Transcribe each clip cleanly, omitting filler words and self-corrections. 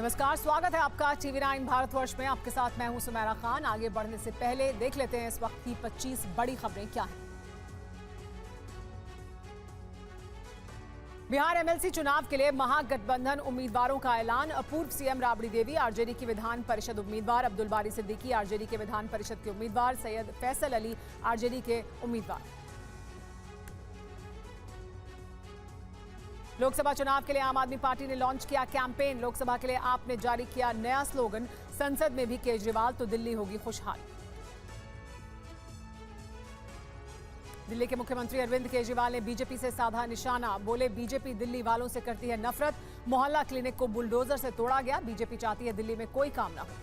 नमस्कार, स्वागत है आपका TV9 भारतवर्ष में। आपके साथ मैं हूं सुमेरा खान। आगे बढ़ने से पहले देख लेते हैं इस वक्त की 25 बड़ी खबरें क्या हैं। बिहार MLC चुनाव के लिए महागठबंधन उम्मीदवारों का ऐलान। पूर्व CM राबड़ी देवी RJD की विधान परिषद उम्मीदवार, अब्दुल बारी सिद्दीकी RJD के विधान परिषद के उम्मीदवार, सैयद फैसल अली RJD के उम्मीदवार। लोकसभा चुनाव के लिए आम आदमी पार्टी ने लॉन्च किया कैंपेन। लोकसभा के लिए आप ने जारी किया नया स्लोगन, संसद में भी केजरीवाल तो दिल्ली होगी खुशहाल। दिल्ली के मुख्यमंत्री अरविंद केजरीवाल ने बीजेपी से साधा निशाना। बोले, बीजेपी दिल्ली वालों से करती है नफरत। मोहल्ला क्लिनिक को बुलडोजर से तोड़ा गया। बीजेपी चाहती है दिल्ली में कोई काम ना हो।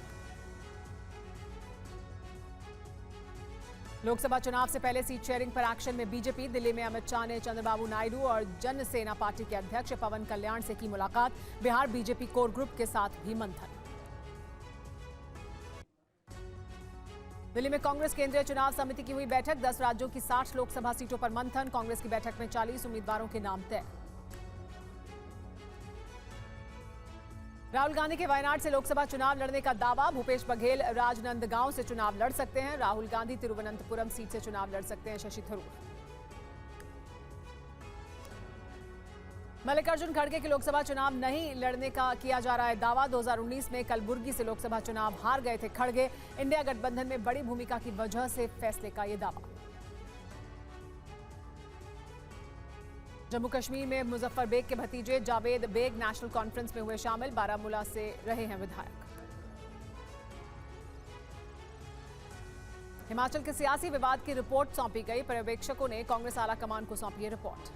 लोकसभा चुनाव से पहले सीट शेयरिंग पर एक्शन में बीजेपी। दिल्ली में अमित शाह ने चंद्रबाबू नायडू और जन सेना पार्टी के अध्यक्ष पवन कल्याण से की मुलाकात। बिहार बीजेपी कोर ग्रुप के साथ भी मंथन। दिल्ली में कांग्रेस केंद्रीय चुनाव समिति की हुई बैठक। 10 राज्यों की 60 लोकसभा सीटों पर मंथन। कांग्रेस की बैठक में 40 उम्मीदवारों के नाम तय। राहुल गांधी के वायनाड से लोकसभा चुनाव लड़ने का दावा। भूपेश बघेल राजनंदगांव से चुनाव लड़ सकते हैं। राहुल गांधी तिरुवनंतपुरम सीट से चुनाव लड़ सकते हैं। शशि थरूर। मल्लिकार्जुन खड़गे के लोकसभा चुनाव नहीं लड़ने का किया जा रहा है दावा। 2019 में कलबुर्गी से लोकसभा चुनाव हार गए थे खड़गे। इंडिया गठबंधन में बड़ी भूमिका की वजह से फैसले का यह दावा। जम्मू कश्मीर में मुजफ्फर बेग के भतीजे जावेद बेग नेशनल कॉन्फ्रेंस में हुए शामिल। बारामूला से रहे हैं विधायक। हिमाचल के सियासी विवाद की रिपोर्ट सौंपी गई। पर्यवेक्षकों ने कांग्रेस आला कमान को सौंपी है रिपोर्ट।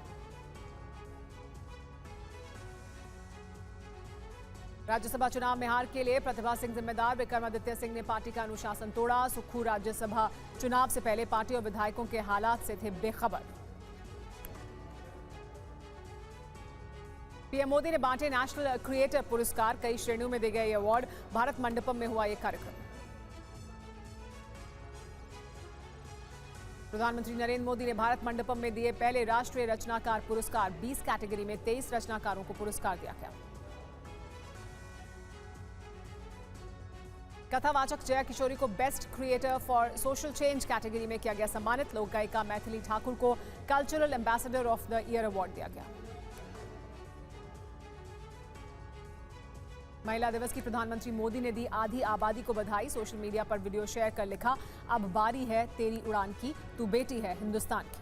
राज्यसभा चुनाव में हार के लिए प्रतिभा सिंह जिम्मेदार। विक्रमादित्य सिंह ने पार्टी का अनुशासन तोड़ा। सुक्खू राज्यसभा चुनाव से पहले पार्टी और विधायकों के हालात से थे बेखबर। पीएम मोदी ने बांटे नेशनल क्रिएटर पुरस्कार। कई श्रेणियों में दिए गए अवार्ड। भारत मंडपम में हुआ यह कार्यक्रम। प्रधानमंत्री नरेंद्र मोदी ने भारत मंडपम में दिए पहले राष्ट्रीय रचनाकार पुरस्कार। 20 कैटेगरी में 23 रचनाकारों को पुरस्कार दिया गया। कथावाचक जया किशोरी को best creator for social change category में किया गया सम्मानित। लोक गायिका मैथिली ठाकुर को cultural ambassador of the year award दिया गया। महिला दिवस की प्रधानमंत्री मोदी ने दी आधी आबादी को बधाई। सोशल मीडिया पर वीडियो शेयर कर लिखा, अब बारी है तेरी उड़ान की, तू बेटी है हिंदुस्तान की।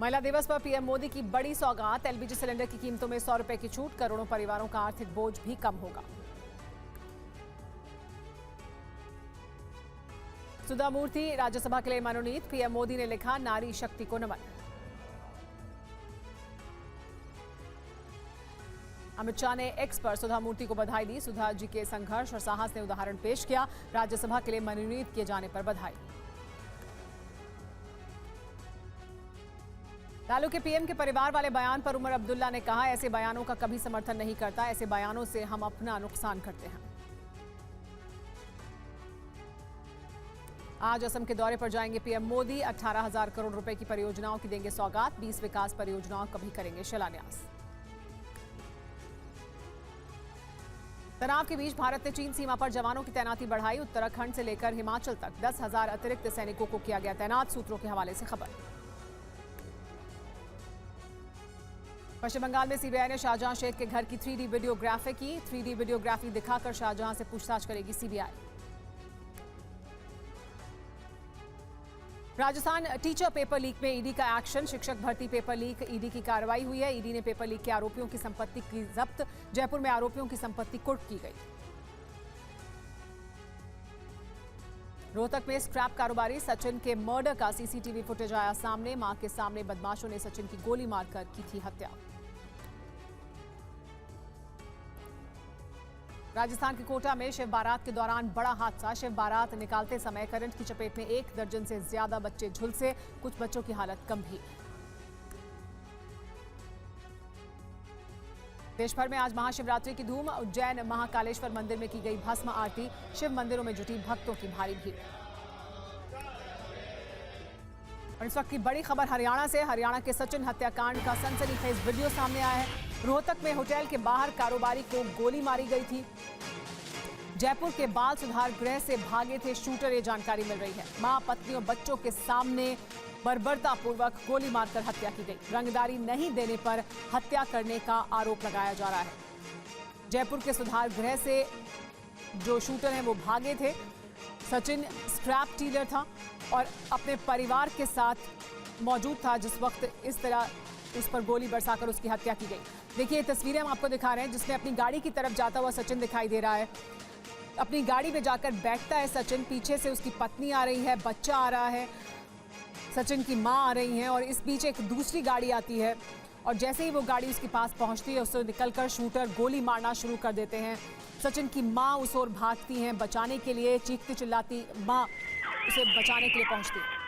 महिला दिवस पर पीएम मोदी की बड़ी सौगात। LPG सिलेंडर की कीमतों में 100 रुपए की छूट। करोड़ों परिवारों का आर्थिक बोझ भी कम होगा। सुधा मूर्ति राज्यसभा के लिए मनोनीत। पीएम मोदी ने लिखा, नारी शक्ति को नमन। अमित शाह ने एक्स पर सुधा मूर्ति को बधाई दी। सुधा जी के संघर्ष और साहस ने उदाहरण पेश किया। राज्यसभा के लिए मनोनीत किए जाने पर बधाई। लालू के पीएम के परिवार वाले बयान पर उमर अब्दुल्ला ने कहा, ऐसे बयानों का कभी समर्थन नहीं करता। ऐसे बयानों से हम अपना नुकसान करते हैं। आज असम के दौरे पर जाएंगे पीएम मोदी। 18,000 करोड़ रुपए की परियोजनाओं की देंगे सौगात। 20 विकास परियोजनाओं का भी करेंगे शिलान्यास। तनाव के बीच भारत ने चीन सीमा पर जवानों की तैनाती बढ़ाई। उत्तराखंड से लेकर हिमाचल तक 10,000 अतिरिक्त सैनिकों को किया गया तैनात। सूत्रों के हवाले से खबर। पश्चिम बंगाल में सीबीआई ने शाहजहां शेख के घर की 3D वीडियोग्राफी की। 3D वीडियोग्राफी दिखाकर शाहजहां से पूछताछ करेगी CBI. Rajasthan teacher paper leak में ईडी का एक्शन। शिक्षक भर्ती पेपर लीक ईडी की कार्रवाई हुई है। ईडी ने पेपर लीक के आरोपियों की संपत्ति की जब्त। जयपुर में आरोपियों की संपत्ति कुर्क की गई। रोहतक में स्क्रैप कारोबारी सचिन के मर्डर का सीसीटीवी फुटेज आया सामने। मां के सामने बदमाशों ने सचिन की गोली मारकर की थी हत्या। राजस्थान के कोटा में शिव बारात के दौरान बड़ा हादसा। शिव बारात निकालते समय करंट की चपेट में 1 दर्जन से ज्यादा बच्चे झुलसे। कुछ बच्चों की हालत गंभीर। देश भर में आज महाशिवरात्रि की धूम। उज्जैन महाकालेश्वर मंदिर में की गई भस्म आरती। शिव मंदिरों में जुटी भक्तों की भारी भीड़। और इस वक्त की बड़ी खबर हरियाणा से। हरियाणा के सचिन हत्याकांड का सनसनीखेज वीडियो सामने आया है। रोहतक में होटल के बाहर कारोबारी को गोली मारी गई थी। जयपुर के बाल सुधार गृह से भागे थे शूटर, ये जानकारी मिल रही है। मां, पत्नी और बच्चों के सामने बर्बरतापूर्वक गोली मारकर हत्या की गई। रंगदारी नहीं देने पर हत्या करने का आरोप लगाया जा रहा है। जयपुर के सुधार गृह से जो शूटर हैं वो भागे थे। सचिन स्क्रैप डीलर था और अपने परिवार के साथ मौजूद था जिस वक्त इस तरह उस पर गोली बरसाकर उसकी हत्या की गई। देखिए, ये तस्वीरें हम आपको दिखा रहे हैं जिसमें अपनी गाड़ी की तरफ जाता हुआ सचिन दिखाई दे रहा है। अपनी गाड़ी में जाकर बैठता है सचिन, पीछे से उसकी पत्नी आ रही है, बच्चा आ रहा है, सचिन की मां आ रही हैं और इस बीच एक दूसरी गाड़ी आती है और जैसे ही वो गाड़ी उसके पास पहुंचती है उससे निकलकर शूटर गोली मारना शुरू कर देते हैं। सचिन की मां उस ओर भागती हैं बचाने के लिए, चीखती चिल्लाती मां उसे बचाने के लिए पहुंचती है।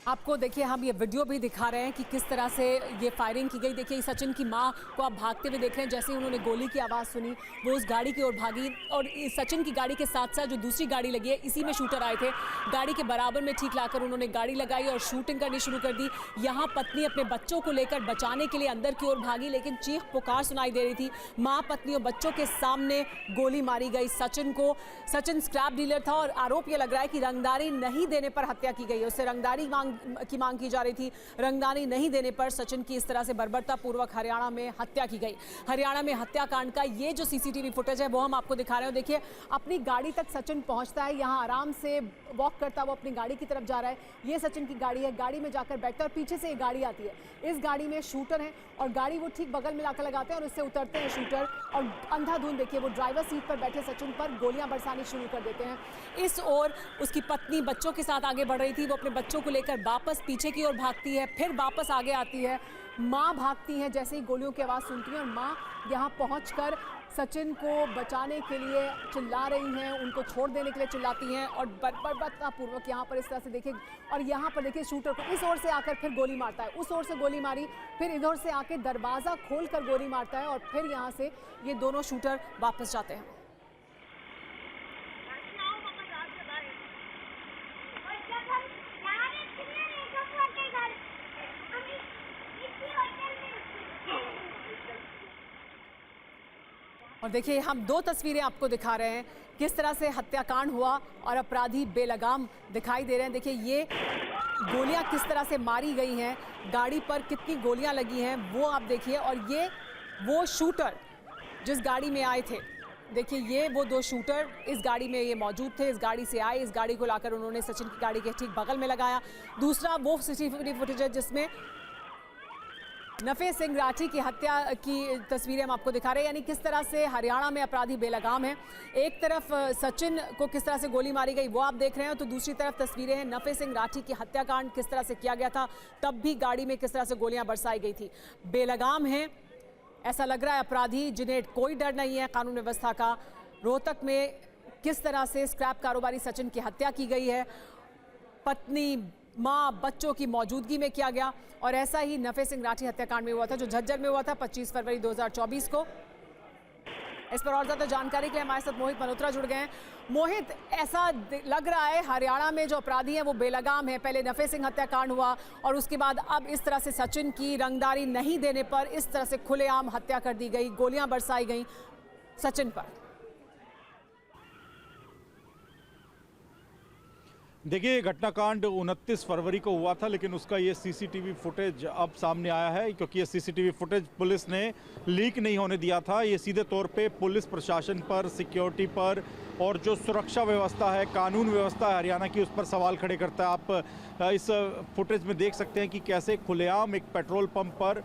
आपको देखिए हम ये वीडियो भी दिखा रहे हैं कि किस तरह से ये फायरिंग की गई। देखिए, सचिन की मां को आप भागते हुए देख रहे हैं। जैसे ही उन्होंने गोली की आवाज़ सुनी वो उस गाड़ी की ओर भागी और सचिन की गाड़ी के साथ साथ जो दूसरी गाड़ी लगी है इसी में शूटर आए थे। गाड़ी के बराबर में ठीक लाकर उन्होंने गाड़ी लगाई और शूटिंग करनी शुरू कर दी। यहाँ पत्नी अपने बच्चों को लेकर बचाने के लिए अंदर की ओर भागी, लेकिन चीख पुकार सुनाई दे रही थी। माँ, पत्नी और बच्चों के सामने गोली मारी गई सचिन को। सचिन स्क्रैप डीलर था और आरोप यह लग रहा है कि रंगदारी नहीं देने पर हत्या की गई है। उससे रंगदारी की मांग की जा रही थी। रंगदारी नहीं देने पर सचिन की इस तरह से बर्बरतापूर्वक हरियाणा में हत्या की गई। हरियाणा में हत्याकांड का ये जो सीसीटीवी फुटेज है वो हम आपको दिखा रहे हो। देखिए, अपनी गाड़ी तक सचिन पहुंचता है, यहाँ आराम से वॉक करता हुआ अपनी गाड़ी की तरफ जा रहा है। ये सचिन की गाड़ी है, गाड़ी में जाकर बैठता है और पीछे से एक गाड़ी आती है। इस गाड़ी में शूटर है और गाड़ी वो ठीक बगल में लाकर लगाते हैं और उससे उतरते हैं शूटर और अंधाधुंध देखिए वो ड्राइवर सीट पर बैठे सचिन पर गोलियां बरसानी शुरू कर देते हैं। इस ओर उसकी पत्नी बच्चों के साथ आगे बढ़ रही थी, वो अपने बच्चों को लेकर वापस पीछे की ओर भागती है, फिर वापस आगे आती है। माँ भागती है जैसे ही गोलियों की आवाज़ सुनती है और माँ यहाँ पहुंचकर सचिन को बचाने के लिए चिल्ला रही हैं, उनको छोड़ देने के लिए चिल्लाती हैं और बर्बरतापूर्वक यहाँ पर इस तरह से देखिए। और यहाँ पर देखिए शूटर को इस ओर से आकर फिर गोली मारता है, उस ओर से गोली मारी, फिर इधर से आके दरवाज़ा खोलकर गोली मारता है और फिर यहाँ से ये दोनों शूटर वापस जाते हैं। और देखिए, हम दो तस्वीरें आपको दिखा रहे हैं किस तरह से हत्याकांड हुआ और अपराधी बेलगाम दिखाई दे रहे हैं। देखिए, ये गोलियां किस तरह से मारी गई हैं, गाड़ी पर कितनी गोलियां लगी हैं वो आप देखिए। और ये वो शूटर जिस गाड़ी में आए थे, देखिए ये वो दो शूटर इस गाड़ी में ये मौजूद थे। इस गाड़ी से आए, इस गाड़ी को लाकर उन्होंने सचिन की गाड़ी के ठीक बगल में लगाया। दूसरा वो सीसीटीवी फुटेज है जिसमें नफे सिंह राठी की हत्या की तस्वीरें हम आपको दिखा रहे हैं। यानी किस तरह से हरियाणा में अपराधी बेलगाम है। एक तरफ सचिन को किस तरह से गोली मारी गई वो आप देख रहे हैं, तो दूसरी तरफ तस्वीरें हैं नफे सिंह राठी की हत्याकांड किस तरह से किया गया था, तब भी गाड़ी में किस तरह से गोलियां बरसाई गई थी। बेलगाम है, ऐसा लग रहा है अपराधी जिन्हें कोई डर नहीं है कानून व्यवस्था का। रोहतक में किस तरह से स्क्रैप कारोबारी सचिन की हत्या की गई है, पत्नी माँ बच्चों की मौजूदगी में किया गया। और ऐसा ही नफे सिंह राठी हत्याकांड में हुआ था जो झज्जर में हुआ था 25 फरवरी 2024 को। इस पर और ज्यादा जानकारी के लिए हमारे साथ मोहित मल्होत्रा जुड़ गए हैं। मोहित, ऐसा लग रहा है हरियाणा में जो अपराधी हैं वो बेलगाम है। पहले नफे सिंह हत्याकांड हुआ और उसके बाद अब इस तरह से सचिन की रंगदारी नहीं देने पर इस तरह से खुलेआम हत्या कर दी गई, गोलियां बरसाई गई सचिन पर। देखिए, घटनाकांड 29 फरवरी को हुआ था, लेकिन उसका ये सीसीटीवी फुटेज अब सामने आया है क्योंकि ये सीसीटीवी फुटेज पुलिस ने लीक नहीं होने दिया था। ये सीधे तौर पे पुलिस प्रशासन पर, सिक्योरिटी पर और जो सुरक्षा व्यवस्था है, कानून व्यवस्था है हरियाणा की, उस पर सवाल खड़े करता है। आप इस फुटेज में देख सकते हैं कि कैसे खुलेआम एक पेट्रोल पंप पर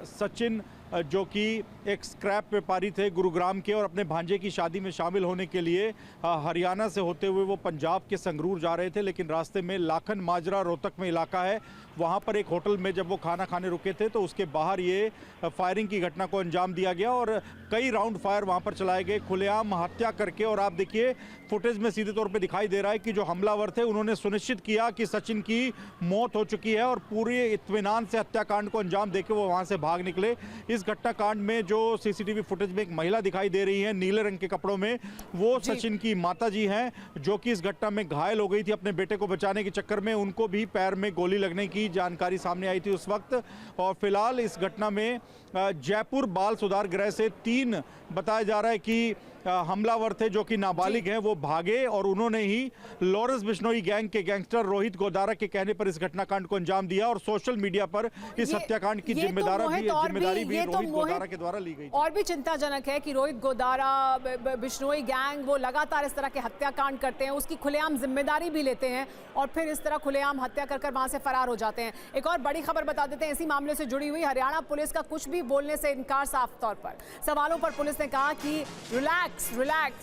सचिन जो कि एक स्क्रैप व्यापारी थे गुरुग्राम के और अपने भांजे की शादी में शामिल होने के लिए हरियाणा से होते हुए वो पंजाब के संगरूर जा रहे थे, लेकिन रास्ते में लाखन माजरा रोहतक में इलाका है, वहाँ पर एक होटल में जब वो खाना खाने रुके थे तो उसके बाहर ये फायरिंग की घटना को अंजाम दिया गया और कई राउंड फायर वहाँ पर चलाए गए, खुलेआम हत्या करके। और आप देखिए फुटेज में सीधे तौर पे दिखाई दे रहा है कि जो हमलावर थे उन्होंने सुनिश्चित किया कि सचिन की मौत हो चुकी है और पूरे इत्मीनान से हत्याकांड को अंजाम देके वो वहाँ से भाग निकले। इस घटनाकांड में जो सीसीटीवी फुटेज में एक महिला दिखाई दे रही है नीले रंग के कपड़ों में, वो सचिन की माता जी हैं, जो कि इस घटना में घायल हो गई थी अपने बेटे को बचाने के चक्कर में। उनको भी पैर में गोली लगने की जानकारी सामने आई थी उस वक्त। और फिलहाल इस घटना में जयपुर बाल सुधार गृह से 3 बताया जा रहा है कि हमलावर थे जो कि नाबालिग हैं, वो भागे और उन्होंने ही लॉरेंस बिश्नोई गैंग के गैंगस्टर रोहित गोदारा के कहने पर इस घटनाकांड को अंजाम दिया और सोशल मीडिया पर इस हत्याकांड की जिम्मेदारी भी रोहित गोदारा के द्वारा ली गई। और भी चिंताजनक है कि रोहित गोदारा बिश्नोई गैंग वो लगातार इस तरह के हत्याकांड करते हैं, उसकी खुलेआम जिम्मेदारी भी लेते हैं और फिर इस तरह खुलेआम हत्या कर वहां से फरार हो जाते हैं। एक और बड़ी खबर बता देते हैं इसी मामले से जुड़ी हुई। हरियाणा पुलिस का कुछ भी बोलने से इनकार साफ तौर पर। सवालों पर पुलिस ने कहा कि रिलैक्स,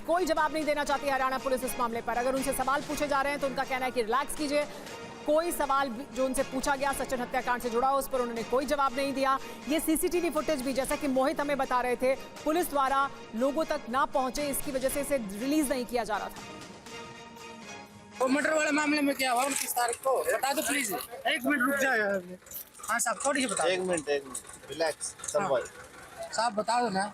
कोई जवाब नहीं देना चाहती हरियाणा पुलिस इस मामले पर। अगर उनसे सवाल पूछे जा रहे हैं तो उनका कहना है कि रिलैक्स कीजिए। कोई सवाल जो उनसे पूछा गया सचिन हत्याकांड से जुड़ा हो, उस पर उन्होंने कोई जवाब नहीं दिया। ये सीसीटीवी फुटेज भी, जैसा कि मोहित हमें बता रहे थे, पुलिस द्वारा लोगों तक ना पहुंचे, इसकी वजह से इसे रिलीज नहीं किया जा रहा था। वो मर्डर वाले मामले में क्या हुआ 29 तारीख को बता दो प्लीज। 1 मिनट रुक जाओ। हाँ साहब थोड़ी सी बता। 1 मिनट रिलैक्स संभाल साहब बता दो ना।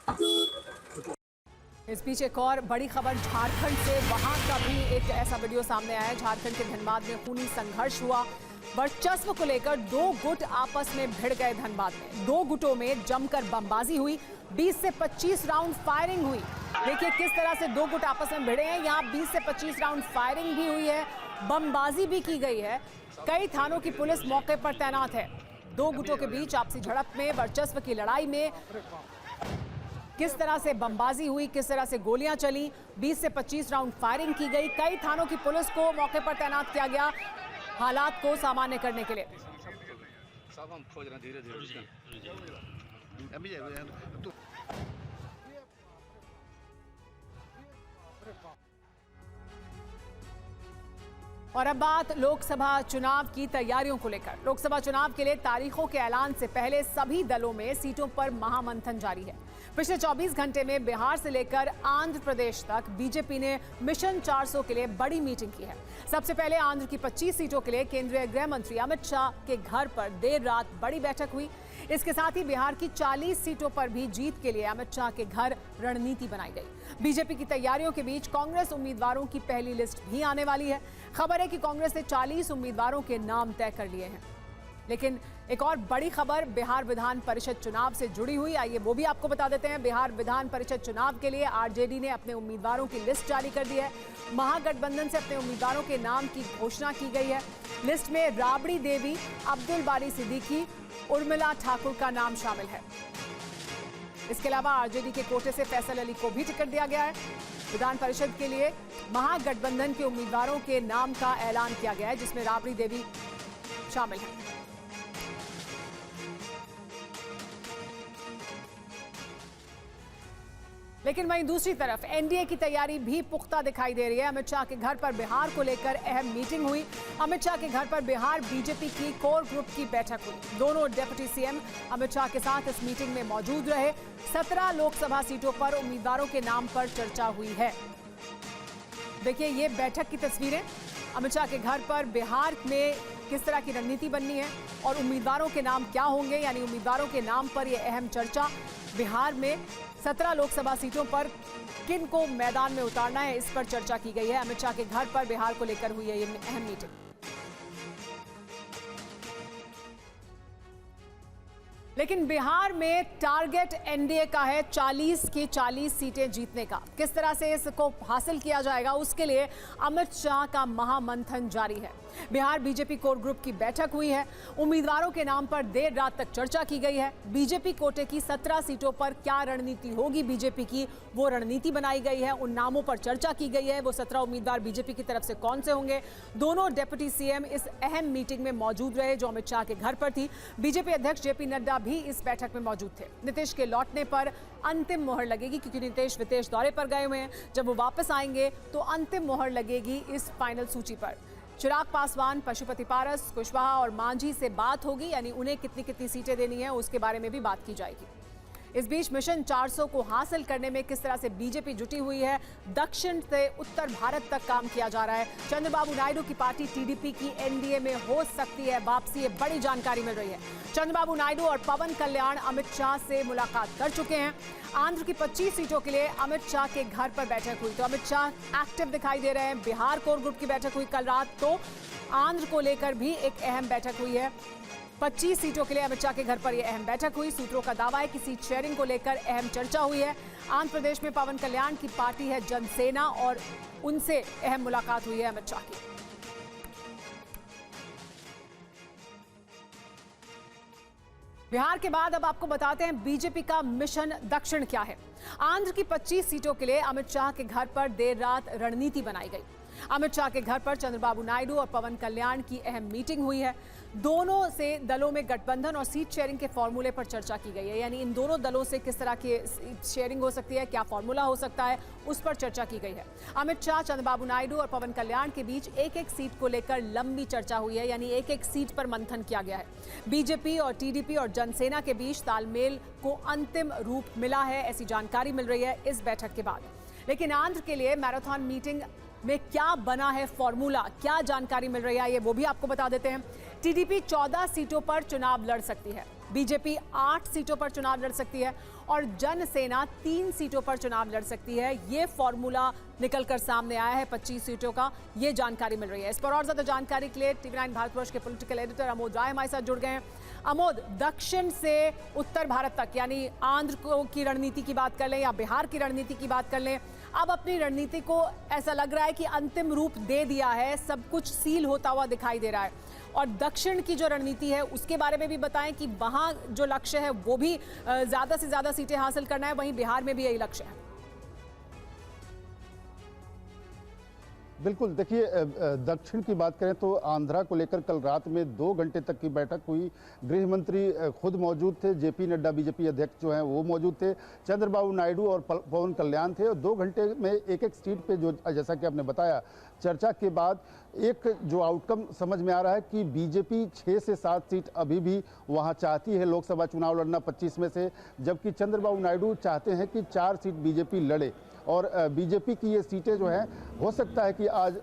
इस बीच एक और बड़ी खबर झारखंड से, वहां का भी एक ऐसा वीडियो सामने आया है। झारखंड के धनबाद में खूनी संघर्ष हुआ। वर्चस्व को लेकर 2 गुट आपस में भिड़ गए। धनबाद में 2 गुटों में जमकर बमबाजी हुई, 20 से 25 राउंड फायरिंग हुई। देखिए किस तरह से 2 गुट आपस में भिड़े हैं। यहाँ 20 से 25 राउंड फायरिंग भी हुई है, बमबाजी भी की गई है। कई थानों की पुलिस मौके पर तैनात है। 2 गुटों के बीच आपसी झड़प में, वर्चस्व की लड़ाई में किस तरह से बमबाजी हुई, किस तरह से गोलियां चली, 20 से 25 राउंड फायरिंग की गई। कई थानों की पुलिस को मौके पर तैनात किया गया हालात को सामान्य करने के लिए। सब हम खोज रहे हैं धीरे-धीरे। और अब बात लोकसभा चुनाव की तैयारियों को लेकर। लोकसभा चुनाव के लिए तारीखों के ऐलान से पहले सभी दलों में सीटों पर महामंथन जारी है। पिछले 24 घंटे में बिहार से लेकर आंध्र प्रदेश तक बीजेपी ने मिशन 400 के लिए बड़ी मीटिंग की है। सबसे पहले आंध्र की 25 सीटों के लिए केंद्रीय गृह मंत्री अमित शाह के घर पर देर रात बड़ी बैठक हुई। इसके साथ ही बिहार की 40 सीटों पर भी जीत के लिए अमित शाह के घर रणनीति बनाई गई। बीजेपी की तैयारियों के बीच कांग्रेस उम्मीदवारों की पहली लिस्ट भी आने वाली है। खबर है कि कांग्रेस ने 40 उम्मीदवारों के नाम तय कर लिए हैं। लेकिन एक और बड़ी खबर बिहार विधान परिषद चुनाव से जुड़ी हुई, आइए वो भी आपको बता देते हैं। बिहार विधान परिषद चुनाव के लिए आरजेडी ने अपने उम्मीदवारों की लिस्ट जारी कर दी है। महागठबंधन से अपने उम्मीदवारों के नाम की घोषणा की गई है। लिस्ट में राबड़ी देवी, अब्दुल बारी सिद्दीकी, उर्मिला ठाकुर का नाम शामिल है। इसके अलावा आरजेडी के कोटे से फैसल अली को भी टिकट दिया गया है। विधान परिषद के लिए महागठबंधन के उम्मीदवारों के नाम का ऐलान किया गया है, जिसमें राबड़ी देवी शामिल है। लेकिन वहीं दूसरी तरफ एनडीए की तैयारी भी पुख्ता दिखाई दे रही है। अमित शाह के घर पर बिहार को लेकर अहम मीटिंग हुई। अमित शाह के घर पर बिहार बीजेपी की कोर ग्रुप की बैठक हुई। दोनों डिप्टी सीएम अमित शाह के साथ इस मीटिंग में मौजूद रहे। 17 लोकसभा सीटों पर उम्मीदवारों के नाम पर चर्चा हुई है। देखिए ये बैठक की तस्वीरें। अमित शाह के घर पर बिहार में किस तरह की रणनीति बननी है और उम्मीदवारों के नाम क्या होंगे, यानी उम्मीदवारों के नाम पर यह अहम चर्चा। बिहार में 17 लोकसभा सीटों पर किन को मैदान में उतारना है, इस पर चर्चा की गई है। अमित शाह के घर पर बिहार को लेकर हुई है ये अहम मीटिंग। लेकिन बिहार में टारगेट एनडीए का है 40 की 40 सीटें जीतने का। किस तरह से इसको हासिल किया जाएगा, उसके लिए अमित शाह का महामंथन जारी है। बिहार बीजेपी कोर ग्रुप की बैठक हुई है। उम्मीदवारों के नाम पर देर रात तक चर्चा की गई है। बीजेपी कोटे की 17 सीटों पर क्या रणनीति होगी बीजेपी की, वो रणनीति बनाई गई है। उन नामों पर चर्चा की गई है। वो 17 उम्मीदवार बीजेपी की तरफ से कौन से होंगे। दोनों डिप्टी सीएम इस अहम मीटिंग में मौजूद रहे जो अमित शाह के घर पर थी। बीजेपी अध्यक्ष जेपी नड्डा भी इस बैठक में मौजूद थे। नीतीश के लौटने पर अंतिम मोहर लगेगी, क्योंकि नीतीश विदेश दौरे पर गए हुए हैं। जब वो वापस आएंगे तो अंतिम मोहर लगेगी इस फाइनल सूची पर। चिराग पासवान, पशुपति पारस, कुशवाहा और मांझी से बात होगी, यानी उन्हें कितनी कितनी सीटें देनी है उसके बारे में भी बात की जाएगी। इस बीच मिशन 400 को हासिल करने में किस तरह से बीजेपी जुटी हुई है, दक्षिण से उत्तर भारत तक काम किया जा रहा है। चंद्रबाबू नायडू की पार्टी टीडीपी की एनडीए में हो सकती है वापसी, ये बड़ी जानकारी मिल रही है। चंद्रबाबू नायडू और पवन कल्याण अमित शाह से मुलाकात कर चुके हैं। आंध्र की 25 सीटों के लिए अमित शाह के घर पर बैठक हुई, तो अमित शाह एक्टिव दिखाई दे रहे हैं। बिहार कोर ग्रुप की बैठक हुई कल रात, तो आंध्र को लेकर भी एक अहम बैठक हुई है। 25 सीटों के लिए अमित शाह के घर पर यह अहम बैठक हुई। सूत्रों का दावा है कि सीट शेयरिंग को लेकर अहम चर्चा हुई है। आंध्र प्रदेश में पवन कल्याण की पार्टी है जनसेना, और उनसे अहम मुलाकात हुई है अमित शाह की। बिहार के बाद अब आपको बताते हैं बीजेपी का मिशन दक्षिण क्या है। आंध्र की 25 सीटों के लिए अमित शाह के घर पर देर रात रणनीति बनाई गई। अमित शाह के घर पर चंद्रबाबू नायडू और पवन कल्याण की अहम मीटिंग हुई है। दोनों से दलों में गठबंधन और सीट शेयरिंग के फॉर्मूले पर चर्चा की गई है, यानी इन दोनों दलों से किस तरह की शेयरिंग हो सकती है, क्या फॉर्मूला हो सकता है, उस पर चर्चा की गई है। अमित शाह, चंद्रबाबू नायडू और पवन कल्याण के बीच एक एक सीट को लेकर लंबी चर्चा हुई है, यानी एक एक सीट पर मंथन किया गया है। बीजेपी और टीडीपी और जनसेना के बीच तालमेल को अंतिम रूप मिला है, ऐसी जानकारी मिल रही है इस बैठक के बाद। लेकिन आंध्र के लिए मैराथन मीटिंग में क्या बना है फॉर्मूला, क्या जानकारी मिल रही है, ये वो भी आपको बता देते हैं। टीडीपी 14 सीटों पर चुनाव लड़ सकती है, बीजेपी 8 सीटों पर चुनाव लड़ सकती है और जनसेना 3 सीटों पर चुनाव लड़ सकती है। ये फॉर्मूला निकलकर सामने आया है 25 सीटों का, ये जानकारी मिल रही है। इस पर और ज्यादा जानकारी के लिए TV9 भारतवर्ष के पॉलिटिकल एडिटर अमोद राय हमारे साथ जुड़ गए हैं। अमोद, दक्षिण से उत्तर भारत तक, यानी आंध्र की रणनीति की बात कर लें या बिहार की रणनीति की बात कर लें, अब अपनी रणनीति को ऐसा लग रहा है कि अंतिम रूप दे दिया है, सब कुछ सील होता हुआ दिखाई दे रहा है। और दक्षिण की जो रणनीति है उसके बारे में भी बताएं कि वहां जो लक्ष्य है वो भी ज्यादा से ज्यादा सीटें हासिल करना है, वहीं बिहार में भी यही लक्ष्य है। बिल्कुल, देखिए दक्षिण की बात करें तो आंध्रा को लेकर कल रात में 2 घंटे तक की बैठक हुई। गृह मंत्री खुद मौजूद थे, जेपी नड्डा बीजेपी अध्यक्ष जो हैं वो मौजूद थे, चंद्रबाबू नायडू और पवन कल्याण थे। और 2 घंटे में एक एक सीट पे, जो जैसा कि आपने बताया, चर्चा के बाद एक जो आउटकम समझ में आ रहा है कि बीजेपी 6 से 7 सीट अभी भी वहाँ चाहती है लोकसभा चुनाव लड़ना 25 में से, जबकि चंद्रबाबू नायडू चाहते हैं कि 4 सीट बीजेपी लड़े। और बीजेपी की ये सीटें जो हैं हो सकता है कि आज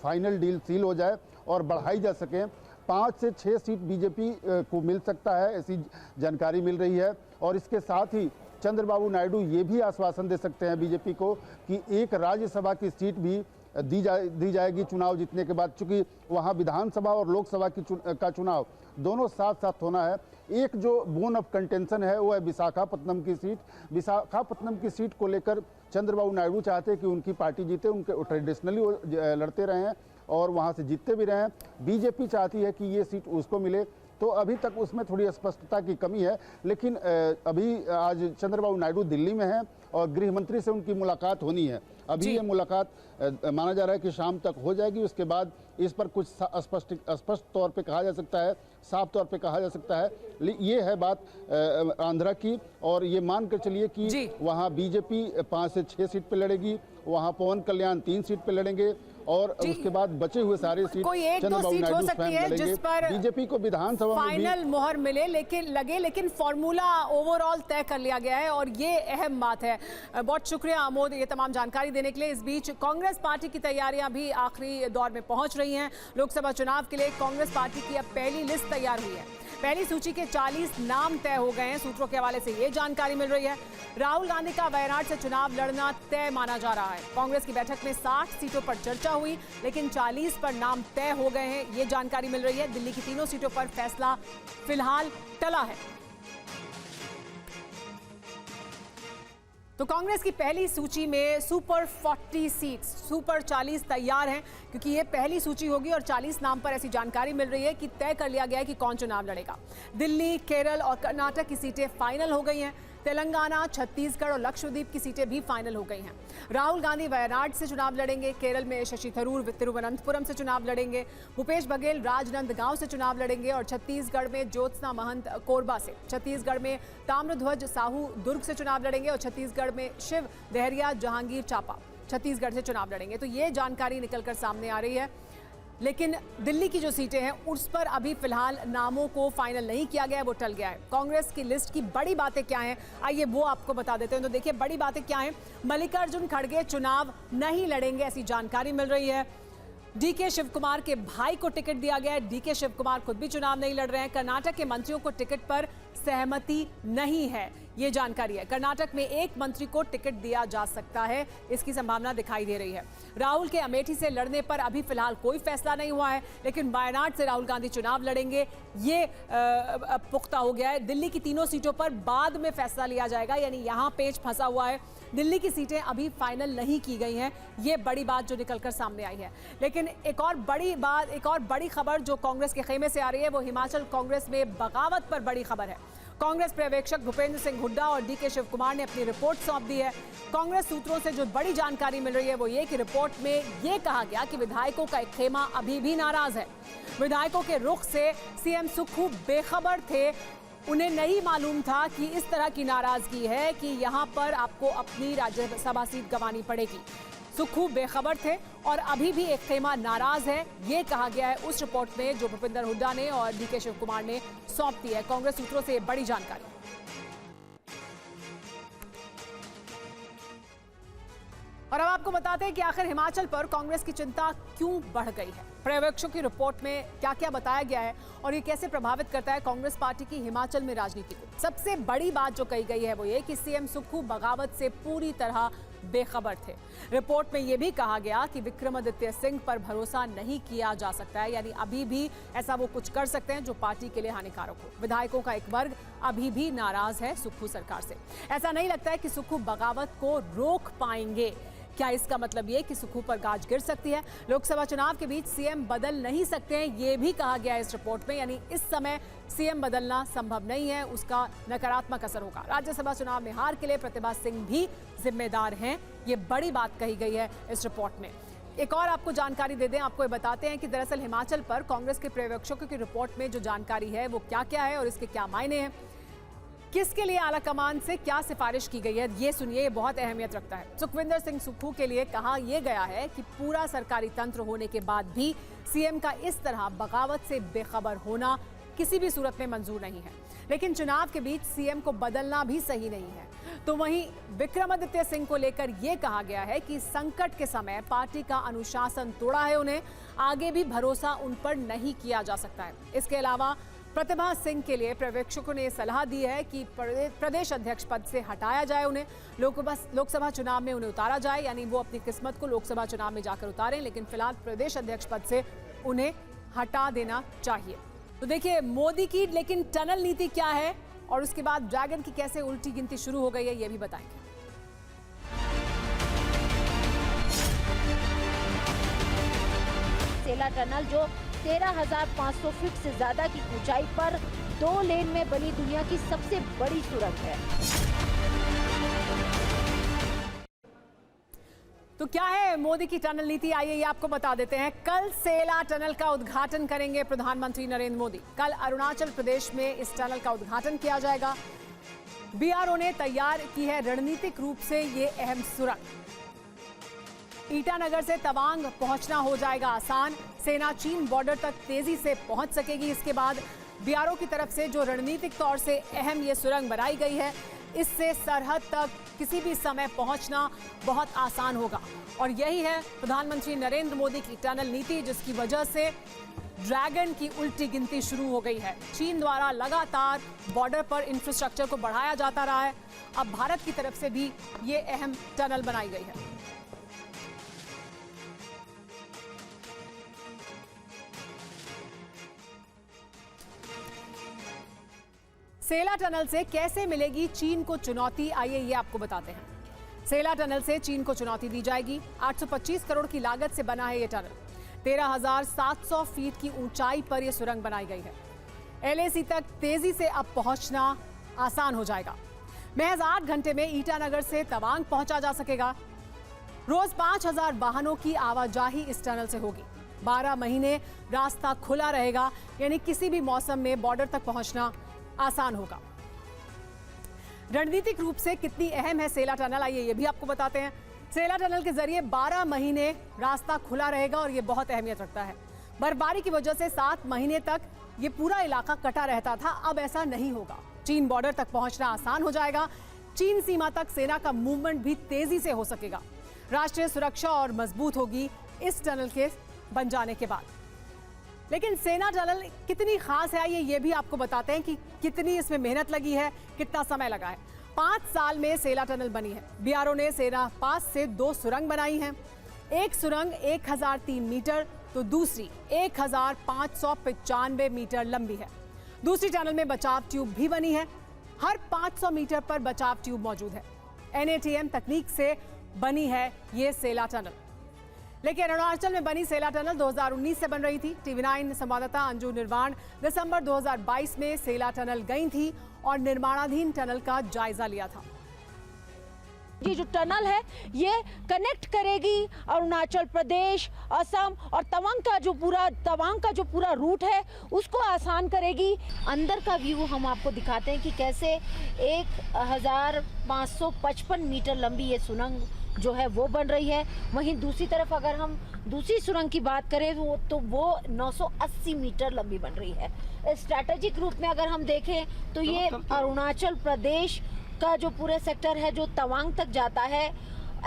फाइनल डील सील हो जाए और बढ़ाई जा सके। 5 से 6 सीट बीजेपी को मिल सकता है, ऐसी जानकारी मिल रही है। और इसके साथ ही चंद्रबाबू नायडू ये भी आश्वासन दे सकते हैं बीजेपी को कि एक राज्यसभा की सीट भी दी जाएगी चुनाव जीतने के बाद, चूंकि वहाँ विधानसभा और लोकसभा का चुनाव दोनों साथ साथ होना है। एक जो बोन ऑफ कंटेंशन है वो है विशाखापत्तनम की सीट। विशाखापत्तनम की सीट को लेकर चंद्रबाबू नायडू चाहते हैं कि उनकी पार्टी जीते, उनके ट्रेडिशनली वो लड़ते रहे हैं और वहाँ से जीतते भी रहे हैं। बीजेपी चाहती है कि ये सीट उसको मिले, तो अभी तक उसमें थोड़ी स्पष्टता की कमी है। लेकिन अभी आज चंद्रबाबू नायडू दिल्ली में हैं और गृह मंत्री से उनकी मुलाकात होनी है। अभी ये मुलाकात माना जा रहा है कि शाम तक हो जाएगी। उसके बाद इस पर कुछ स्पष्ट तौर पे कहा जा सकता है, साफ तौर पे कहा जा सकता है। ये है बात आंध्रा की। और ये मान कर चलिए कि वहाँ बीजेपी 5 से 6 सीट पे लड़ेगी, वहाँ पवन कल्याण 3 सीट पे लड़ेंगे और उसके बाद बचे हुए सारे सीट कोई एक दो सीट हो सकती है जिस पर बीजेपी को विधानसभा में फाइनल मोहर मिले, लेकिन फॉर्मूला ओवरऑल तय कर लिया गया है और ये अहम बात है। बहुत शुक्रिया अमोद ये तमाम जानकारी देने के लिए। इस बीच कांग्रेस पार्टी की तैयारियां भी आखिरी दौर में पहुंच रही हैं। लोकसभा चुनाव के लिए कांग्रेस पार्टी की अब पहली लिस्ट तैयार हुई है। पहली सूची के 40 नाम तय हो गए हैं। सूत्रों के हवाले से ये जानकारी मिल रही है। राहुल गांधी का वायनाड से चुनाव लड़ना तय माना जा रहा है। कांग्रेस की बैठक में 60 सीटों पर चर्चा हुई, लेकिन 40 पर नाम तय हो गए हैं, ये जानकारी मिल रही है। दिल्ली की 3 सीटों पर फैसला फिलहाल टला है। तो कांग्रेस की पहली सूची में सुपर 40 सीट्स, सुपर 40 तैयार हैं, क्योंकि ये पहली सूची होगी और 40 नाम पर ऐसी जानकारी मिल रही है कि तय कर लिया गया है कि कौन चुनाव लड़ेगा। दिल्ली, केरल और कर्नाटक की सीटें फाइनल हो गई हैं। तेलंगाना, छत्तीसगढ़ और लक्षद्वीप की सीटें भी फाइनल हो गई हैं। राहुल गांधी वायनाड से चुनाव लड़ेंगे, केरल में शशि थरूर तिरुवनंतपुरम से चुनाव लड़ेंगे, भूपेश बघेल राजनांदगांव से चुनाव लड़ेंगे और छत्तीसगढ़ में ज्योत्सना महंत कोरबा से, छत्तीसगढ़ में ताम्रध्वज साहू दुर्ग से चुनाव लड़ेंगे और छत्तीसगढ़ में शिव डहरिया जहांगीर चांपा छत्तीसगढ़ से चुनाव लड़ेंगे। तो ये जानकारी निकलकर सामने आ रही है। लेकिन दिल्ली की जो सीटें हैं उस पर अभी फिलहाल नामों को फाइनल नहीं किया गया है, वो टल गया है। कांग्रेस की लिस्ट की बड़ी बातें क्या हैं, आइए वो आपको बता देते हैं। तो देखिए बड़ी बातें क्या हैं। मल्लिकार्जुन खड़गे चुनाव नहीं लड़ेंगे, ऐसी जानकारी मिल रही है। डीके शिवकुमार के भाई को टिकट दिया गया है, डीके शिवकुमार खुद भी चुनाव नहीं लड़ रहे हैं। कर्नाटक के मंत्रियों को टिकट पर सहमति नहीं है, ये जानकारी है। कर्नाटक में एक मंत्री को टिकट दिया जा सकता है, इसकी संभावना दिखाई दे रही है। राहुल के अमेठी से लड़ने पर अभी फिलहाल कोई फैसला नहीं हुआ है, लेकिन वायनाड से राहुल गांधी चुनाव लड़ेंगे, ये पुख्ता हो गया है। दिल्ली की तीनों सीटों पर बाद में फैसला लिया जाएगा, यानी यहाँ पेच फंसा हुआ है। दिल्ली की सीटें अभी फाइनल नहीं की गई हैं, ये बड़ी बात जो निकलकर सामने आई है। लेकिन एक और बड़ी खबर जो कांग्रेस के खेमे से आ रही है, वो हिमाचल कांग्रेस में बगावत पर बड़ी खबर है। कांग्रेस पर्यवेक्षक भूपेंद्र सिंह हुड्डा और डीके शिवकुमार ने अपनी रिपोर्ट सौंप दी है। कांग्रेस सूत्रों से जो बड़ी जानकारी मिल रही है वो ये कि रिपोर्ट में ये कहा गया कि विधायकों का एक खेमा अभी भी नाराज है। विधायकों के रुख से सीएम सुक्खू बेखबर थे, उन्हें नहीं मालूम था कि इस तरह की नाराजगी है कि यहां पर आपको अपनी राज्यसभा सीट गंवानी पड़ेगी। सुक्खू बेखबर थे और अभी भी एक खेमा नाराज है, ये कहा गया है उस रिपोर्ट में जो भूपेंद्र हुड्डा ने और डीके शिवकुमार ने सौंप दी है। कांग्रेस सूत्रों से बड़ी जानकारी। और अब आपको बताते हैं कि आखिर हिमाचल पर कांग्रेस की चिंता क्यों बढ़ गई है। पर्यवेक्षकों की रिपोर्ट में क्या क्या बताया गया है और ये कैसे प्रभावित करता है कांग्रेस पार्टी की हिमाचल में राजनीति को। सबसे बड़ी बात जो कही गई है वो ये कि सीएम सुक्खू बगावत से पूरी तरह बेखबर थे। रिपोर्ट में यह भी कहा गया कि विक्रमादित्य सिंह पर भरोसा नहीं किया जा सकता है, यानी अभी भी ऐसा वो कुछ कर सकते हैं जो पार्टी के लिए हानिकारक हो। विधायकों का एक वर्ग अभी भी नाराज है सुक्खू सरकार से। ऐसा नहीं लगता है कि सुक्खू बगावत को रोक पाएंगे। क्या इसका मतलब ये कि सुक्खू पर गाज गिर सकती है? लोकसभा चुनाव के बीच सीएम बदल नहीं सकते हैं, ये भी कहा गया है इस रिपोर्ट में, यानी इस समय सीएम बदलना संभव नहीं है, उसका नकारात्मक असर होगा। राज्यसभा चुनाव में हार के लिए प्रतिभा सिंह भी जिम्मेदार हैं, ये बड़ी बात कही गई है इस रिपोर्ट में। एक और आपको जानकारी दे दें, आपको ये बताते हैं कि दरअसल हिमाचल पर कांग्रेस के पर्यवेक्षकों की रिपोर्ट में जो जानकारी है वो क्या क्या है और इसके क्या मायने हैं, किसके लिए आलाकमान से क्या सिफारिश की गई है, ये सुनिए, ये बहुत अहमियत रखता है। सुखविंदर सिंह सुक्खू के लिए कहा यह गया है कि पूरा सरकारी तंत्र होने के बाद भी सीएम का इस तरह बगावत से बेखबर होना किसी भी सूरत में मंजूर नहीं है। लेकिन चुनाव के बीच सीएम को बदलना भी सही नहीं है। तो वहीं विक्रमादित्य सिंह को लेकर यह कहा गया है कि संकट के समय पार्टी का अनुशासन तोड़ा है उन्हें, आगे भी भरोसा उन पर नहीं किया जा सकता है। इसके अलावा प्रतिभा सिंह के लिए पर्यवेक्षकों ने सलाह दी है कि प्रदेश अध्यक्ष पद से हटाया जाए उन्हें, लोकसभा चुनाव में उन्हें उतारा जाए, यानी वो अपनी किस्मत को लोकसभा चुनाव में जाकर उतारें, लेकिन फिलहाल प्रदेश अध्यक्ष पद से उन्हें हटा देना चाहिए। तो देखिए मोदी की लेकिन टनल नीति क्या है और उसके बाद ड्रैगन की कैसे उल्टी गिनती शुरू हो गई है, ये भी बताएंगे। सेला टनल जो 13,500 फीट से ज्यादा की ऊंचाई पर 2 लेन में बनी दुनिया की सबसे बड़ी सुरंग है। तो क्या है मोदी की टनल नीति, आइए ये आपको बता देते हैं। कल सेला टनल का उद्घाटन करेंगे प्रधानमंत्री नरेंद्र मोदी। कल अरुणाचल प्रदेश में इस टनल का उद्घाटन किया जाएगा। बीआरओ ने तैयार की है रणनीतिक रूप से ये अहम सुरंग। ईटानगर से तवांग पहुंचना हो जाएगा आसान, सेना चीन बॉर्डर तक तेजी से पहुंच सकेगी। इसके बाद बीआरओ की तरफ से जो रणनीतिक तौर से अहम ये सुरंग बनाई गई है, इससे सरहद तक किसी भी समय पहुंचना बहुत आसान होगा। और यही है प्रधानमंत्री नरेंद्र मोदी की टनल नीति, जिसकी वजह से ड्रैगन की उल्टी गिनती शुरू हो गई है। चीन द्वारा लगातार बॉर्डर पर इंफ्रास्ट्रक्चर को बढ़ाया जाता रहा है, अब भारत की तरफ से भी ये अहम टनल बनाई गई है। सेला टनल से कैसे मिलेगी चीन को चुनौती, आइए ये आपको बताते हैं। सेला टनल से चीन को चुनौती दी जाएगी। 825 करोड़ की लागत से बना है ये टनल। 13,700 फीट की ऊंचाई पर यह सुरंग बनाई गई है। एलएसी तक तेजी से अब पहुंचना आसान हो जाएगा। महज 8 घंटे में ईटानगर से तवांग पहुंचा जा सकेगा। रोज 5000 वाहनों की आवाजाही इस टनल से होगी। 12 महीने रास्ता खुला रहेगा, यानी किसी भी मौसम में बॉर्डर तक पहुंचना आसान होगा। रणनीतिक रूप से कितनी अहम है सेला टनल, आइए ये भी आपको बताते हैं। सेला टनल के जरिए 12 महीने रास्ता खुला रहेगा और ये बहुत अहमियत रखता है। बर्फबारी की वजह से 7 महीने तक ये पूरा इलाका कटा रहता था, अब ऐसा नहीं होगा। चीन बॉर्डर तक पहुंचना आसान हो जाएगा। चीन सीमा तक सेना का मूवमेंट भी तेजी से हो सकेगा। राष्ट्रीय सुरक्षा और मजबूत होगी इस टनल के बन जाने के बाद। लेकिन सेना टनल कितनी खास है, ये भी आपको बताते हैं कि कितनी इसमें मेहनत लगी है, कितना समय लगा है। 5 साल में सेला टनल बनी है। बीआरओ ने सेना पास से 2 सुरंग बनाई हैं। एक सुरंग 1003 मीटर तो दूसरी 1595 मीटर लंबी है। दूसरी टनल में बचाव ट्यूब भी बनी है। हर 500 मीटर पर बचाव ट्यूब मौजूद है। NATM तकनीक से बनी है ये सेला टनल। लेकिन अरुणाचल में बनी सेला टनल 2019 से बन रही थी। TV9 संवाददाता अंजू निर्वाण दिसंबर 2022 में सेला टनल गई थी और निर्माणाधीन टनल का जायजा लिया था। ये जो टनल है ये कनेक्ट करेगी अरुणाचल प्रदेश, असम और तवांग का जो पूरा रूट है उसको आसान करेगी। अंदर का व्यू हम आपको दिखाते हैं कि कैसे 1555 मीटर लंबी ये सुरंग जो है वो बन रही है। वहीं दूसरी तरफ अगर हम दूसरी सुरंग की बात करें तो वो 980 मीटर लंबी बन रही है। स्ट्रैटेजिक रूप में अगर हम देखें तो ये अरुणाचल प्रदेश का जो पूरे सेक्टर है जो तवांग तक जाता है,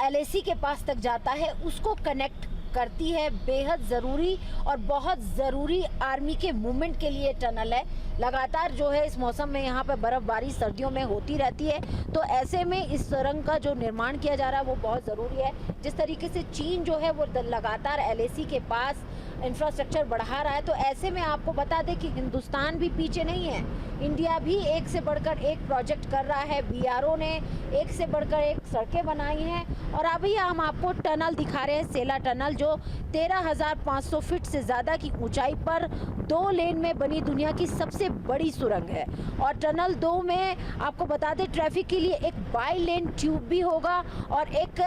LAC के पास तक जाता है, उसको कनेक्ट करती है। बेहद ज़रूरी और बहुत ज़रूरी आर्मी के मूवमेंट के लिए टनल है। लगातार जो है इस मौसम में यहाँ पे बर्फबारी सर्दियों में होती रहती है, तो ऐसे में इस सुरंग का जो निर्माण किया जा रहा है वो बहुत ज़रूरी है। जिस तरीके से चीन जो है वो लगातार LAC के पास इंफ्रास्ट्रक्चर बढ़ा रहा है, तो ऐसे में आपको बता दें कि हिंदुस्तान भी पीछे नहीं है। इंडिया भी एक से बढ़कर एक प्रोजेक्ट कर रहा है। BRO ने एक से बढ़कर एक सड़कें बनाई हैं और अभी हम आपको टनल दिखा रहे हैं, सेला टनल, जो 13,500 फीट से ज़्यादा की ऊंचाई पर 2 लेन में बनी दुनिया की सबसे बड़ी सुरंग है। और टनल 2 में आपको बता दें ट्रैफिक के लिए एक बाई लेन ट्यूब भी होगा और एक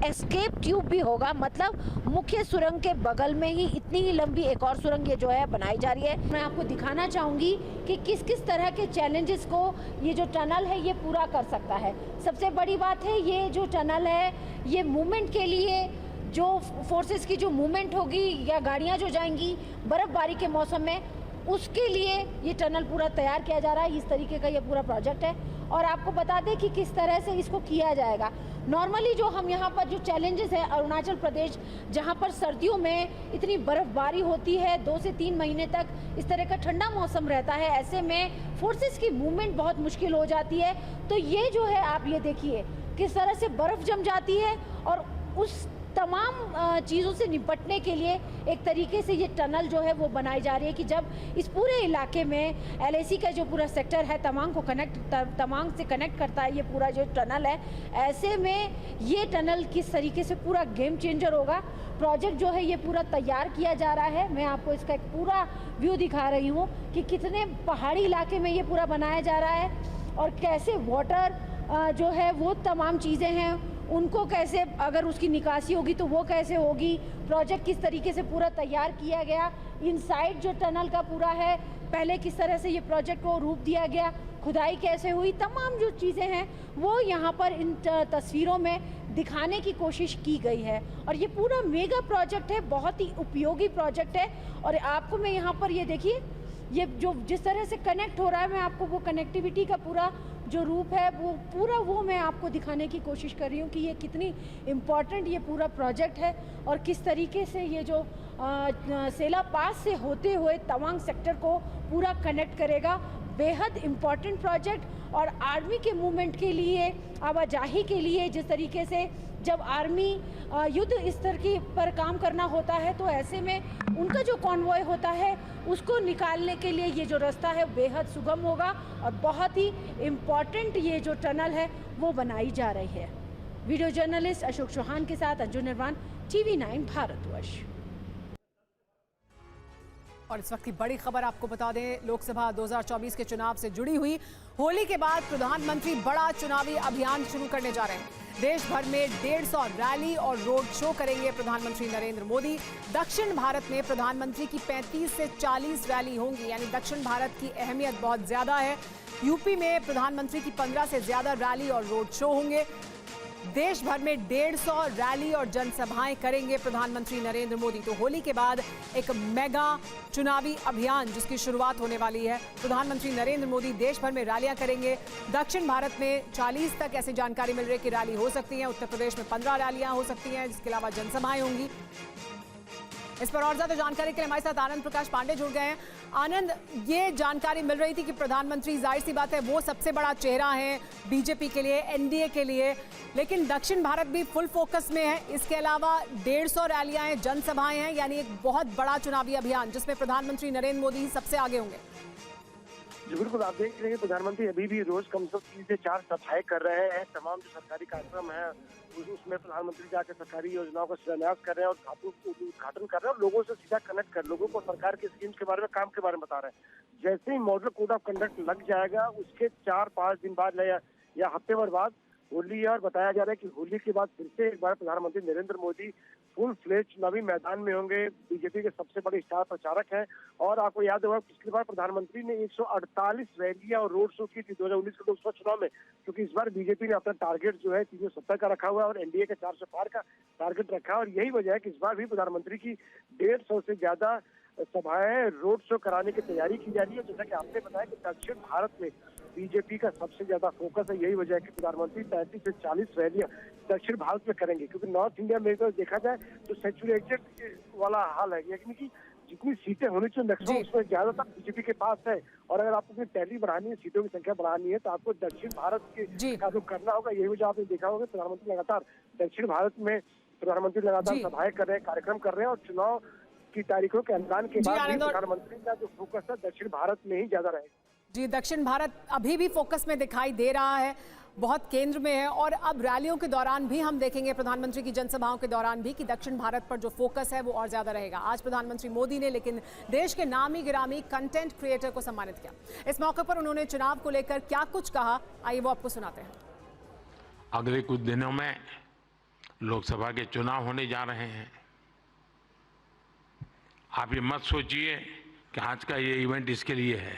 एस्केप ट्यूब भी होगा। मतलब मुख्य सुरंग के बगल में ही इतनी ही लंबी एक और सुरंग ये जो है बनाई जा रही है। मैं आपको दिखाना चाहूँगी कि किस किस तरह के चैलेंजेस को ये जो टनल है ये पूरा कर सकता है। सबसे बड़ी बात है ये जो टनल है ये मूवमेंट के लिए, जो फोर्सेस की जो मूवमेंट होगी या गाड़ियाँ जो जाएंगी बर्फबारी के मौसम में, उसके लिए ये टनल पूरा तैयार किया जा रहा है। इस तरीके का ये पूरा प्रोजेक्ट है और आपको बता दें कि किस तरह से इसको किया जाएगा। नॉर्मली जो हम यहाँ पर जो चैलेंजेस है अरुणाचल प्रदेश, जहाँ पर सर्दियों में इतनी बर्फबारी होती है, 2 से 3 महीने तक इस तरह का ठंडा मौसम रहता है, ऐसे में फोर्सेस की मूवमेंट बहुत मुश्किल हो जाती है। तो ये जो है आप ये देखिए किस तरह से बर्फ़ जम जाती है और उस तमाम चीज़ों से निपटने के लिए एक तरीके से ये टनल जो है वो बनाई जा रही है कि जब इस पूरे इलाके में LAC का जो पूरा सेक्टर है तवांग से कनेक्ट करता है ये पूरा जो टनल है, ऐसे में ये टनल किस तरीके से पूरा गेम चेंजर होगा। प्रोजेक्ट जो है ये पूरा तैयार किया जा रहा है। मैं आपको इसका एक पूरा व्यू दिखा रही हूँ कि कितने पहाड़ी इलाके में ये पूरा बनाया जा रहा है और कैसे वाटर जो है वो तमाम चीज़ें हैं उनको कैसे, अगर उसकी निकासी होगी तो वो कैसे होगी। प्रोजेक्ट किस तरीके से पूरा तैयार किया गया, इनसाइड जो टनल का पूरा है पहले किस तरह से ये प्रोजेक्ट को रूप दिया गया, खुदाई कैसे हुई, तमाम जो चीज़ें हैं वो यहाँ पर इन तस्वीरों में दिखाने की कोशिश की गई है। और ये पूरा मेगा प्रोजेक्ट है, बहुत ही उपयोगी प्रोजेक्ट है। और आपको मैं यहाँ पर ये देखिए ये जो जिस तरह से कनेक्ट हो रहा है, मैं आपको वो कनेक्टिविटी का पूरा जो रूप है वो मैं आपको दिखाने की कोशिश कर रही हूँ कि ये कितनी इम्पॉर्टेंट ये पूरा प्रोजेक्ट है और किस तरीके से ये जो सेला पास से होते हुए तवांग सेक्टर को पूरा कनेक्ट करेगा। बेहद इम्पॉर्टेंट प्रोजेक्ट और आर्मी के मूवमेंट के लिए, आवाजाही के लिए, जिस तरीके से जब आर्मी युद्ध स्तर की पर काम करना होता है तो ऐसे में उनका जो कॉन्वॉय होता है उसको निकालने के लिए ये जो रास्ता है बेहद सुगम होगा और बहुत ही इम्पॉर्टेंट ये जो टनल है वो बनाई जा रही है। वीडियो जर्नलिस्ट अशोक चौहान के साथ अंजू निर्वाण, TV9 भारतवर्ष। और इस वक्त की बड़ी खबर आपको बता दें, लोकसभा 2024 के चुनाव से जुड़ी हुई। होली के बाद प्रधानमंत्री बड़ा चुनावी अभियान शुरू करने जा रहे हैं। देश भर में 150 रैली और रोड शो करेंगे प्रधानमंत्री नरेंद्र मोदी। दक्षिण भारत में प्रधानमंत्री की 35 से 40 रैली होंगी, यानी दक्षिण भारत की अहमियत बहुत ज्यादा है। यूपी में प्रधानमंत्री की 15 से ज्यादा रैली और रोड शो होंगे। देश भर में 150 रैली और जनसभाएं करेंगे प्रधानमंत्री नरेंद्र मोदी। तो होली के बाद एक मेगा चुनावी अभियान जिसकी शुरुआत होने वाली है। प्रधानमंत्री नरेंद्र मोदी देश भर में रैलियां करेंगे। दक्षिण भारत में 40 तक ऐसी जानकारी मिल रही है कि रैली हो सकती है। उत्तर प्रदेश में 15 रैलियां हो सकती हैं, जिसके अलावा जनसभाएं होंगी। इस पर और ज्यादा जानकारी के लिए हमारे साथ आनंद प्रकाश पांडे जुड़ गए हैं। आनंद, ये जानकारी मिल रही थी कि प्रधानमंत्री, जाहिर सी बात है, वो सबसे बड़ा चेहरा है बीजेपी के लिए, एनडीए के लिए, लेकिन दक्षिण भारत भी फुल फोकस में है। इसके अलावा 150 रैलियां हैं, जनसभाएं हैं, यानी एक बहुत बड़ा चुनावी अभियान जिसमें प्रधानमंत्री नरेंद्र मोदी सबसे आगे होंगे। जी बिल्कुल, आप देख रहे हैं प्रधानमंत्री अभी भी रोज कम से कम 3 से 4 सभाएं कर रहे हैं। तमाम जो सरकारी कार्यक्रम है उसमें प्रधानमंत्री जाकर सरकारी योजनाओं का शिलान्यास कर रहे हैं और उद्घाटन कर रहे हैं और लोगों से सीधा कनेक्ट कर, लोगों को सरकार के स्कीम्स के बारे में, काम के बारे में बता रहे हैं। जैसे ही मॉडल कोड ऑफ कंडक्ट लग जाएगा, उसके 4-5 दिन बाद या हफ्ते भर बाद होली है और बताया जा रहा है कि होली के बाद फिर से एक बार प्रधानमंत्री नरेंद्र मोदी फुल फ्लेज चुनावी मैदान में होंगे। बीजेपी के सबसे बड़े स्टार प्रचारक हैं और आपको याद होगा पिछली बार प्रधानमंत्री ने 148 रैलियां और रोड शो की थी 2019 के लोकसभा चुनाव में, क्योंकि इस बार बीजेपी ने अपना टारगेट जो है 370 का रखा हुआ है और एनडीए का 400 पार का टारगेट रखा है। और यही वजह है कि इस बार भी प्रधानमंत्री की 150 से ज्यादा सभाएं, रोड शो कराने की तैयारी की जा रही है। जैसा कि आपने बताया कि दक्षिण भारत में बीजेपी का सबसे ज्यादा फोकस है। यही वजह है कि प्रधानमंत्री 35 से 40 रैलियां दक्षिण भारत में करेंगे, क्योंकि नॉर्थ इंडिया में तो देखा जाए तो सेचुरेटेड वाला हाल है, यानी कि जितनी सीटें होनी चाहिए मैक्सिमम उसमें ज्यादातर बीजेपी के पास है। और अगर आपको टैली बढ़ानी है, सीटों की संख्या बढ़ानी है, तो आपको दक्षिण भारत के का जो करना होगा। यही वजह आपने देखा होगा प्रधानमंत्री लगातार दक्षिण भारत में सभाएं कर रहे हैं, कार्यक्रम कर रहे हैं और चुनाव की तारीखों के ऐलान के बाद प्रधानमंत्री का जो फोकस है दक्षिण भारत में ही ज्यादा रहेगा। जी, दक्षिण भारत अभी भी फोकस में दिखाई दे रहा है, बहुत केंद्र में है। और अब रैलियों के दौरान भी हम देखेंगे, प्रधानमंत्री की जनसभाओं के दौरान भी, कि दक्षिण भारत पर जो फोकस है वो और ज्यादा रहेगा। आज प्रधानमंत्री मोदी ने लेकिन देश के नामी गिरामी कंटेंट क्रिएटर को सम्मानित किया। इस मौके पर उन्होंने चुनाव को लेकर क्या कुछ कहा, आइए वो आपको सुनाते हैं। अगले कुछ दिनों में लोकसभा के चुनाव होने जा रहे हैं। आप ये मत सोचिए कि आज का ये इवेंट इसके लिए है।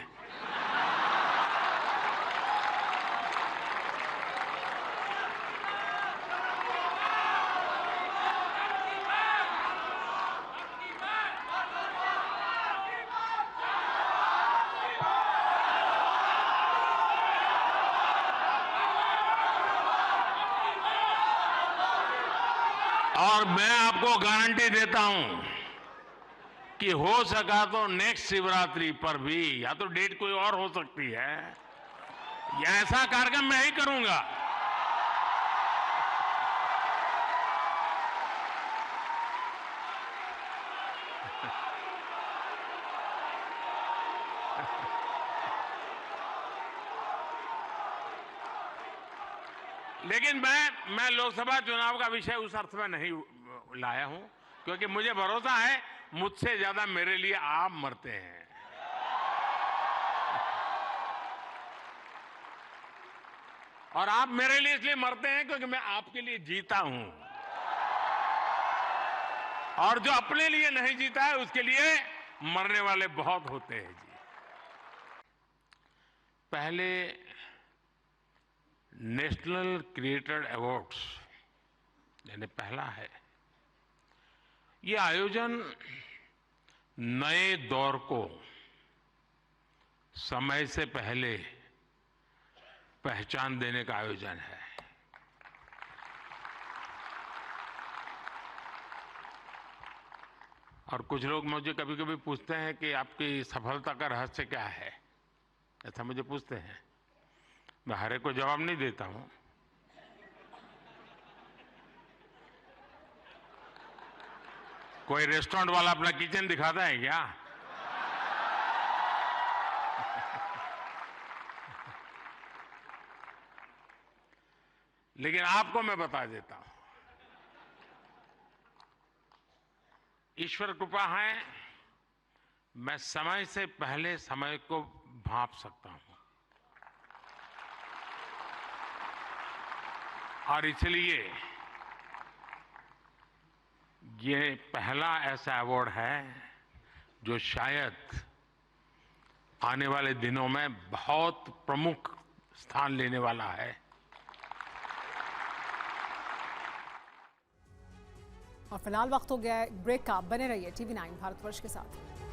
और मैं आपको गारंटी देता हूं कि हो सका तो नेक्स्ट शिवरात्रि पर भी, या तो डेट कोई और हो सकती है, या ऐसा कार्यक्रम मैं ही करूंगा। लेकिन मैं लोकसभा चुनाव का विषय उस अर्थ में नहीं लाया हूं, क्योंकि मुझे भरोसा है मुझसे ज्यादा मेरे लिए आप मरते हैं। और आप मेरे लिए इसलिए मरते हैं क्योंकि मैं आपके लिए जीता हूं, और जो अपने लिए नहीं जीता है उसके लिए मरने वाले बहुत होते हैं जी। पहले नेशनल क्रिएटर अवार्ड्स, यानी पहला है, ये आयोजन नए दौर को समय से पहले पहचान देने का आयोजन है। और कुछ लोग मुझे कभी कभी पूछते हैं कि आपकी सफलता का रहस्य क्या है, ऐसा मुझे पूछते हैं। मैं हर एक को जवाब नहीं देता हूं। कोई रेस्टोरेंट वाला अपना किचन दिखाता है क्या? लेकिन आपको मैं बता देता हूं, ईश्वर कृपा है मैं समय से पहले समय को भांप सकता हूं और इसलिए ये पहला ऐसा अवार्ड है जो शायद आने वाले दिनों में बहुत प्रमुख स्थान लेने वाला है। और फिलहाल वक्त हो गया है ब्रेक का। बने रहिए TV9 भारतवर्ष के साथ।